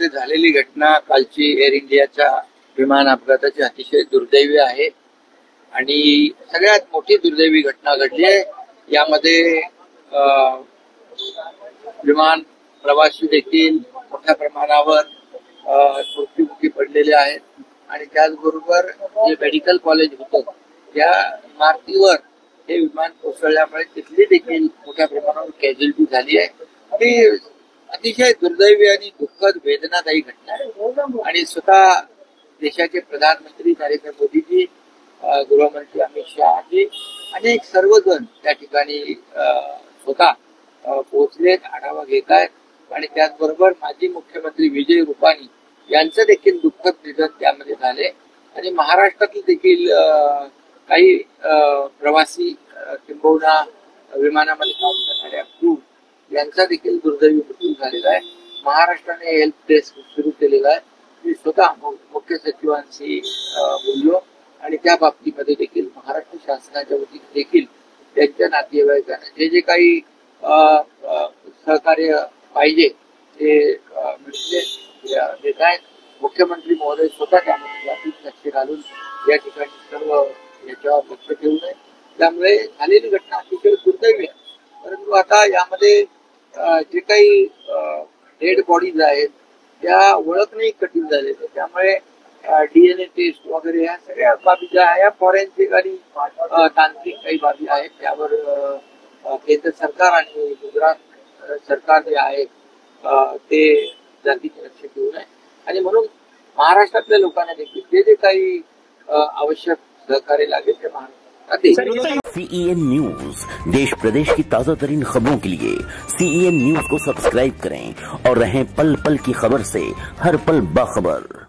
मध्ये झालेली घटना कालची एअर इंडियाच्या विमान अपघाताची अतिशय दुर्दैवी आहे आणि सगळ्यात मोठी दुर्दैवी घटना घडली आहे। यामध्ये विमान प्रवासी देखील मोठ्या प्रमाणावर मृत्युमुखी पडलेले आहेत आणि त्याचबरोबर जे मेडिकल कॉलेज होतं त्या इमारतीवर हे विमान कोसळल्यामुळे तिथली देखील मोठ्या प्रमाणावर कॅज्युअल्टी झाली आहे। ही अतिशय दुर्दैवी आणि दुःखद वेदनादायी घटना आहे आणि स्वतः देशाचे प्रधानमंत्री नरेंद्र मोदीजी, गृहमंत्री अमित शहाजी अनेक सर्वजण त्या ठिकाणी स्वतः पोहोचलेत, आढावा घेत आहेत आणि त्याचबरोबर माजी मुख्यमंत्री विजय रूपानी यांचं देखील दुःखद निधन त्यामध्ये झाले आणि महाराष्ट्रातील देखील काही प्रवासी किंबहुना विमानामध्ये काम करणाऱ्या क्रू यांचा देखील दुर्दैवी मृत्यू झालेला आहे। महाराष्ट्राने हेल्प डेस्क सुरू केलेला आहे। मी स्वतः मुख्य सचिवांशी बोललो आणि त्या बाबतीमध्ये देखील महाराष्ट्र शासनाच्या वतीने देखील त्यांच्या नातेवाईकांना जे जे काही सहकार्य पाहिजे ते देत आहेत। मुख्यमंत्री महोदय स्वतः त्यामध्ये जातीत लक्ष घालून या ठिकाणी सर्व याच्यावर लक्ष ठेवून आहे। त्यामुळे झालेली घटना अतिशय दुर्दैवी आहे, परंतु आता यामध्ये जे काही डेड बॉडीज आहेत त्या ओळखणे कठीण झालेले, त्यामुळे DNA टेस्ट वगैरे ह्या सगळ्या बाबी ज्या आहे फॉरेन्सिक आणि तांत्रिक काही बाबी आहेत त्यावर केंद्र सरकार आणि गुजरात सरकार जे आहे ते जातीचे लक्ष ठेवून आहे आणि म्हणून महाराष्ट्रातल्या लोकांना देखील जे जे काही आवश्यक सहकार्य लागेल ते महाराष्ट्रात CEN न्यूज देश प्रदेश की ताजा तरीन खबरों के लिए CEN न्यूज को सब्सक्राइब करें और रहें पल पल की खबर से हर पल बाखबर।